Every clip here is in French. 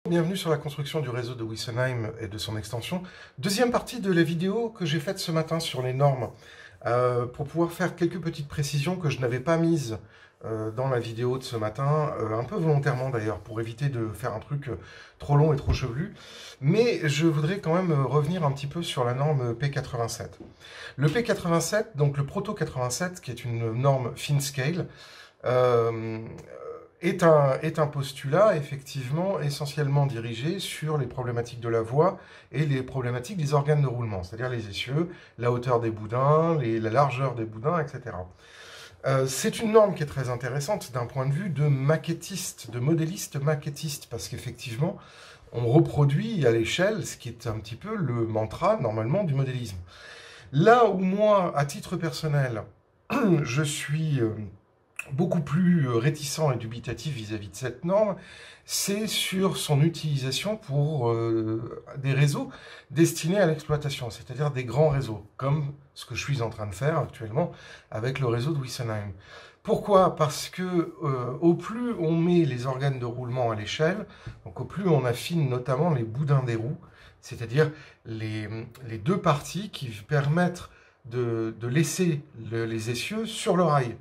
Bienvenue sur la construction du réseau de Wessenheim et de son extension. Deuxième partie de la vidéo que j'ai faite ce matin sur les normes, pour pouvoir faire quelques petites précisions que je n'avais pas mises dans la vidéo de ce matin, un peu volontairement d'ailleurs, pour éviter de faire un truc trop long et trop chevelu. Mais je voudrais quand même revenir un petit peu sur la norme P87. Le P87, donc le Proto 87, qui est une norme FinScale, est un postulat, effectivement, essentiellement dirigé sur les problématiques de la voie et les problématiques des organes de roulement, c'est-à-dire les essieux, la hauteur des boudins, la largeur des boudins, etc. C'est une norme qui est très intéressante d'un point de vue de maquettiste, de modéliste maquettiste, parce qu'effectivement, on reproduit à l'échelle ce qui est un petit peu le mantra, normalement, du modélisme. Là où moi, à titre personnel, je suis beaucoup plus réticent et dubitatif vis-à-vis de cette norme, c'est sur son utilisation pour des réseaux destinés à l'exploitation, c'est-à-dire des grands réseaux, comme ce que je suis en train de faire actuellement avec le réseau de Wessenheim. Pourquoi? Parce que au plus on met les organes de roulement à l'échelle, donc au plus on affine notamment les boudins des roues, c'est-à-dire les deux parties qui permettent de laisser les essieux sur le rail.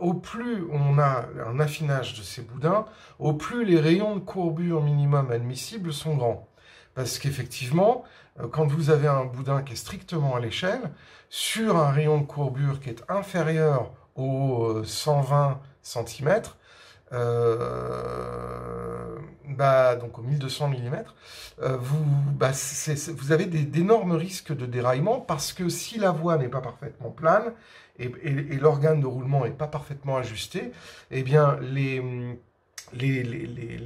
Au plus on a un affinage de ces boudins, au plus les rayons de courbure minimum admissibles sont grands. Parce qu'effectivement, quand vous avez un boudin qui est strictement à l'échelle, sur un rayon de courbure qui est inférieur aux 120 cm, donc aux 1200 mm, vous avez d'énormes risques de déraillement parce que si la voie n'est pas parfaitement plane et l'organe de roulement n'est pas parfaitement ajusté, eh bien les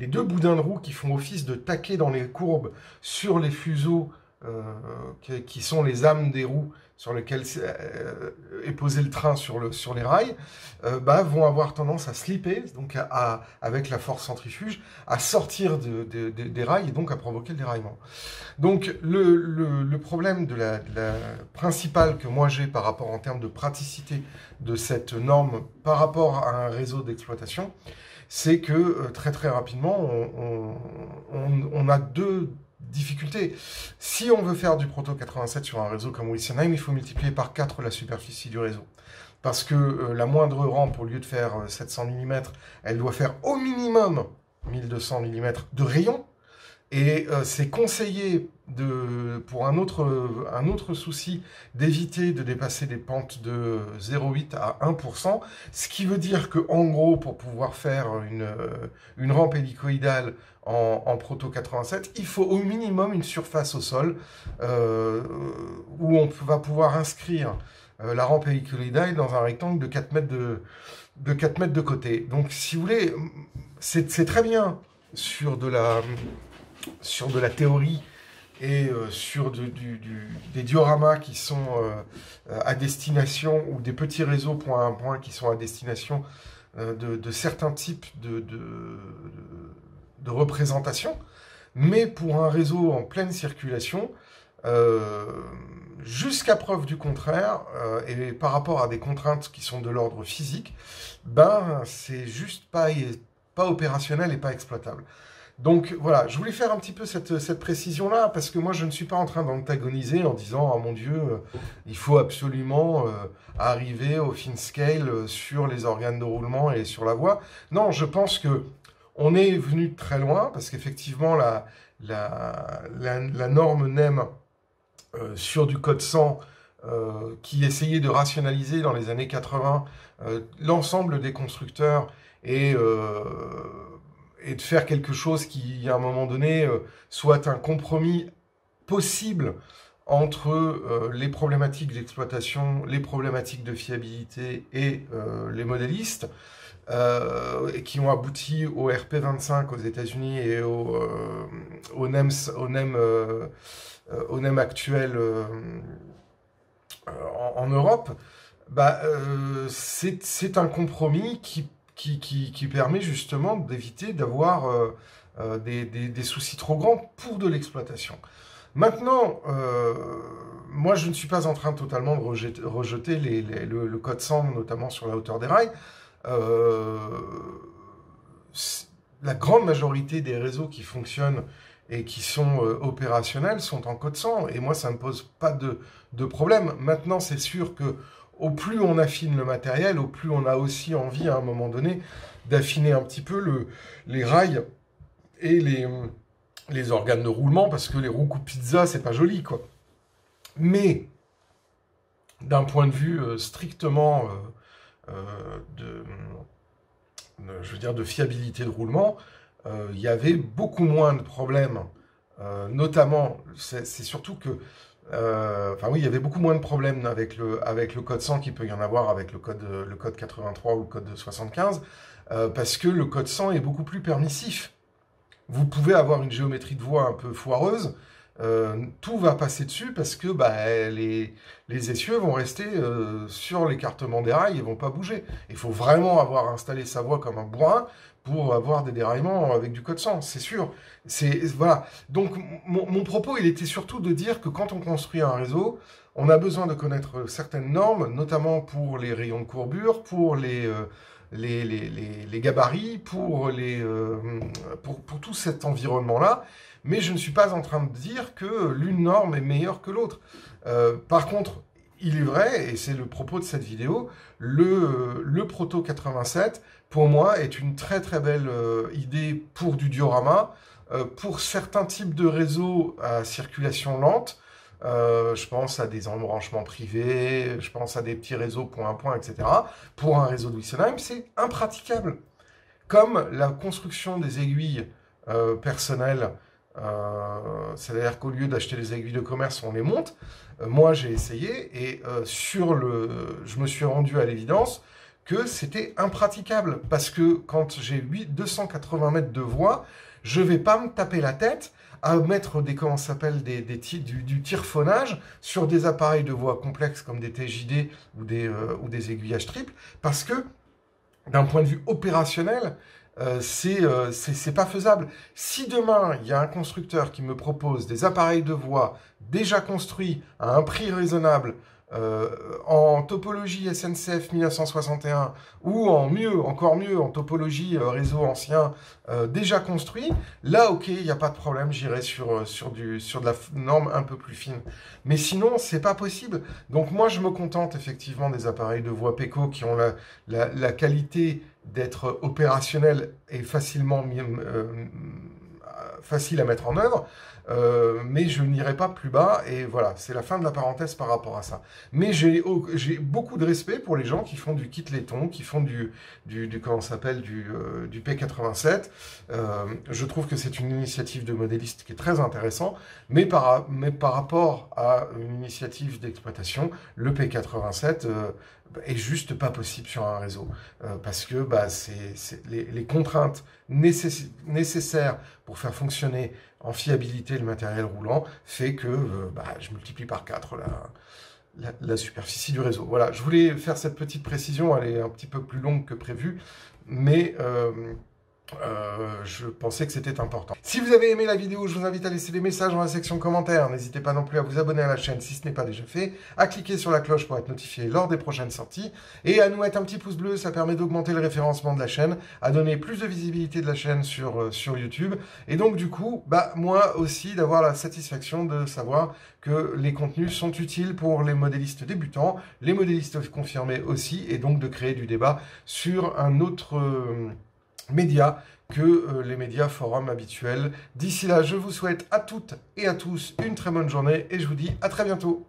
deux boudins de roue qui font office de taquet dans les courbes sur les fuseaux qui sont les âmes des roues sur lesquelles est posé le train sur les rails, vont avoir tendance à slipper, donc avec la force centrifuge, à sortir des rails et donc à provoquer le déraillement. Donc le problème principal que moi j'ai par rapport en termes de praticité de cette norme par rapport à un réseau d'exploitation, c'est que très très rapidement on a deux difficulté. Si on veut faire du Proto 87 sur un réseau comme Wessenheim, il faut multiplier par 4 la superficie du réseau. Parce que la moindre rampe, au lieu de faire 700 mm, elle doit faire au minimum 1200 mm de rayon. Et c'est conseillé, pour un autre souci, d'éviter de dépasser des pentes de 0,8 à 1%, ce qui veut dire qu'en gros, pour pouvoir faire une rampe hélicoïdale en Proto 87, il faut au minimum une surface au sol où on va pouvoir inscrire la rampe hélicoïdale dans un rectangle de 4 mètres de 4 mètres de côté. Donc, si vous voulez, c'est très bien sur de la théorie et sur des dioramas qui sont à destination, ou des petits réseaux point à point qui sont à destination de certains types de représentation, mais pour un réseau en pleine circulation, jusqu'à preuve du contraire, et par rapport à des contraintes qui sont de l'ordre physique, c'est juste pas opérationnel et pas exploitable. Donc voilà, je voulais faire un petit peu cette précision-là, parce que moi je ne suis pas en train d'antagoniser en disant « Ah mon Dieu, il faut absolument arriver au FinScale sur les organes de roulement et sur la voie ». Non, je pense que on est venu de très loin, parce qu'effectivement la norme NEM sur du code 100 qui essayait de rationaliser dans les années 80 l'ensemble des constructeurs et de faire quelque chose qui, à un moment donné, soit un compromis possible entre les problématiques d'exploitation, les problématiques de fiabilité et les modélistes, qui ont abouti au RP25 aux États-Unis et au NEM actuel en Europe. C'est un compromis qui permet justement d'éviter d'avoir des soucis trop grands pour de l'exploitation. Maintenant, moi je ne suis pas en train totalement de rejeter le code 100, notamment sur la hauteur des rails. la grande majorité des réseaux qui fonctionnent et qui sont opérationnels sont en code 100. Et moi, ça ne me pose pas de problème. Maintenant, c'est sûr que au plus on affine le matériel, au plus on a aussi envie, à un moment donné, d'affiner un petit peu les rails et les organes de roulement, parce que les roues coupe pizza, c'est pas joli, quoi. Mais, d'un point de vue strictement je veux dire, de fiabilité de roulement, il y avait beaucoup moins de problèmes, notamment, c'est surtout que, enfin oui, il y avait beaucoup moins de problèmes avec le code 100 qu'il peut y en avoir avec le code 83 ou le code 75, parce que le code 100 est beaucoup plus permissif. Vous pouvez avoir une géométrie de voie un peu foireuse, tout va passer dessus parce que les essieux vont rester sur l'écartement des rails et vont pas bouger. Il faut vraiment avoir installé sa voie comme un bourrin pour avoir des déraillements avec du code 100, c'est sûr. Voilà. Donc mon propos, il était surtout de dire que quand on construit un réseau, on a besoin de connaître certaines normes, notamment pour les rayons de courbure, pour les gabarits, pour tout cet environnement-là. Mais je ne suis pas en train de dire que l'une norme est meilleure que l'autre. Par contre, il est vrai, et c'est le propos de cette vidéo, le Proto 87, pour moi, est une très très belle idée pour du diorama, pour certains types de réseaux à circulation lente. Je pense à des embranchements privés, je pense à des petits réseaux point à point, etc. Pour un réseau de Witsenheim, c'est impraticable. Comme la construction des aiguilles personnelles, c'est-à-dire qu'au lieu d'acheter des aiguilles de commerce, on les monte. Moi, j'ai essayé et je me suis rendu à l'évidence que c'était impraticable parce que quand j'ai 280 mètres de voie, je vais pas me taper la tête à mettre comment ça s'appelle, du tire-phonage sur des appareils de voie complexes comme des TJD ou des aiguillages triples parce que d'un point de vue opérationnel, c'est pas faisable. Si demain, il y a un constructeur qui me propose des appareils de voie déjà construits à un prix raisonnable, en topologie SNCF 1961 ou encore mieux, en topologie réseau ancien déjà construit, là, ok, il n'y a pas de problème, j'irai sur de la norme un peu plus fine. Mais sinon, c'est pas possible. Donc moi, je me contente effectivement des appareils de voie PECO qui ont la qualité d'être opérationnels et facilement facile à mettre en œuvre, mais je n'irai pas plus bas, et voilà, c'est la fin de la parenthèse par rapport à ça. Mais j'ai beaucoup de respect pour les gens qui font du kit laiton, qui font du comment ça s'appelle, du P87. Je trouve que c'est une initiative de modéliste qui est très intéressant, mais par rapport à une initiative d'exploitation, le P87 est juste pas possible sur un réseau, parce que les contraintes nécessaires pour faire fonctionner en fiabilité le matériel roulant fait que je multiplie par 4 la superficie du réseau. Voilà, je voulais faire cette petite précision, elle est un petit peu plus longue que prévu, mais je pensais que c'était important. Si vous avez aimé la vidéo, je vous invite à laisser des messages dans la section commentaires. N'hésitez pas non plus à vous abonner à la chaîne si ce n'est pas déjà fait, à cliquer sur la cloche pour être notifié lors des prochaines sorties, et à nous mettre un petit pouce bleu, ça permet d'augmenter le référencement de la chaîne, à donner plus de visibilité de la chaîne sur YouTube, et donc du coup, moi aussi, d'avoir la satisfaction de savoir que les contenus sont utiles pour les modélistes débutants, les modélistes confirmés aussi, et donc de créer du débat sur un autre médias que les médias forums habituels. D'ici là, je vous souhaite à toutes et à tous une très bonne journée et je vous dis à très bientôt.